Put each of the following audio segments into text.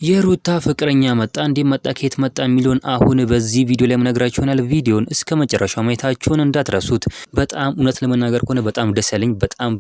የሩታ ፍቅረኛ መጣ እንዴት ከየት መጣ የሚለውን አሁን በዚህ ቪዲዮ ላይ የምነግራችሁ ይሆናል። ቪዲዮን እስከ መጨረሻው ማየታችሁን እንዳትረሱት። በጣም እውነት ለመናገር ከሆነ በጣም ደስ ያለኝ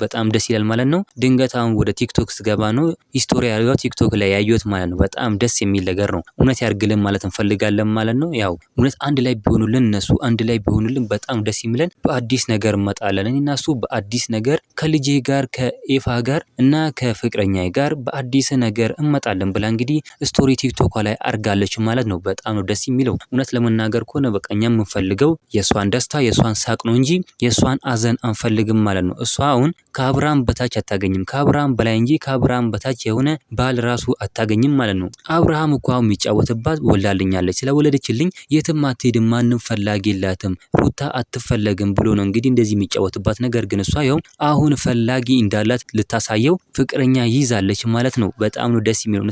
በጣም ደስ ይላል ማለት ነው። ድንገት አሁን ወደ ቲክቶክ ስገባ ነው ሂስቶሪ ያለው ቲክቶክ ላይ ያዩት ማለት ነው። በጣም ደስ የሚል ነገር ነው። እውነት ያርግልን ማለት እንፈልጋለን ማለት ነው። ያው እውነት አንድ ላይ ቢሆኑልን እነሱ አንድ ላይ ቢሆኑልን በጣም ደስ የሚለን በአዲስ ነገር እንመጣለን። እኔና እሱ በአዲስ ነገር ከልጄ ጋር ከኤፋ ጋር እና ከፍቅረኛዬ ጋር በአዲስ ነገር እንመጣለን ብላ እንግዲህ ስቶሪ ቲክቶክ ላይ አርጋለች ማለት ነው። በጣም ነው ደስ የሚለው። እውነት ለመናገር ከሆነ በቀኛ የምንፈልገው የሷን ደስታ የሷን ሳቅ ነው እንጂ የሷን አዘን አንፈልግም ማለት ነው። እሷ አሁን ከአብርሃም በታች አታገኝም፣ ከአብርሃም በላይ እንጂ ከአብርሃም በታች የሆነ ባል ራሱ አታገኝም ማለት ነው። አብርሃም እኮ አሁን የሚጫወትባት ወልዳልኛለች፣ ስለወለደችልኝ የትም አትሄድም፣ ማንም ፈላጊ የላትም፣ ሩታ አትፈለግም ብሎ ነው እንግዲህ እንደዚህ የሚጫወትባት። ነገር ግን እሷ ያው አሁን ፈላጊ እንዳላት ልታሳየው ፍቅረኛ ይዛለች ማለት ነው። በጣም ነው ደስ የሚለው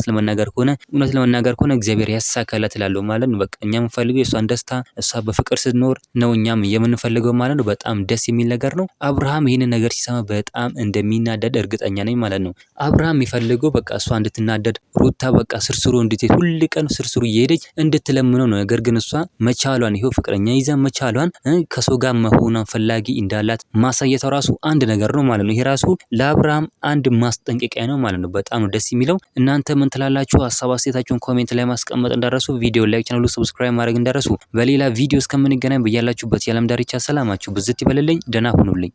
እውነት ለመናገር ከሆነ እግዚአብሔር ያሳካላት እላለሁ ማለት ነው። በቃ እኛ የምንፈልገው የሷን ደስታ እሷ በፍቅር ስትኖር ነው እኛም የምንፈልገው ማለት ነው። በጣም ደስ የሚል ነገር ነው። አብርሃም ይሄንን ነገር ሲሰማ በጣም እንደሚናደድ እርግጠኛ ነኝ ማለት ነው። አብርሃም የሚፈልገው በቃ እሷ እንድትናደድ ሩታ በቃ ስርስሩ እንድትሄድ ሁሉ ቀን ስርስሩ እየሄደች እንድትለምነው ነው። ነገር ግን እሷ መቻሏን ይሄው ፍቅረኛ ይዛ መቻሏን ከሰው ጋር መሆኗን ፈላጊ እንዳላት ማሳየቷ ራሱ አንድ ነገር ነው ማለት ነው። ይሄ ራሱ ለአብርሃም አንድ ማስጠንቀቂያ ነው ማለት ነው። በጣም ነው ደስ የሚለው። እናንተ ምን ትላላችሁ? ሀሳብ አስተያየታችሁን ኮሜንት ላይ ማስቀመጥ እንዳረሱ፣ ቪዲዮ ላይክ፣ ቻናሉ ሰብስክራይብ ማድረግ እንዳረሱ። በሌላ ቪዲዮ እስከምንገናኝ በያላችሁበት የዓለም ዳርቻ ሰላማችሁ ብዝት ይበልልኝ። ደህና ሁኑልኝ።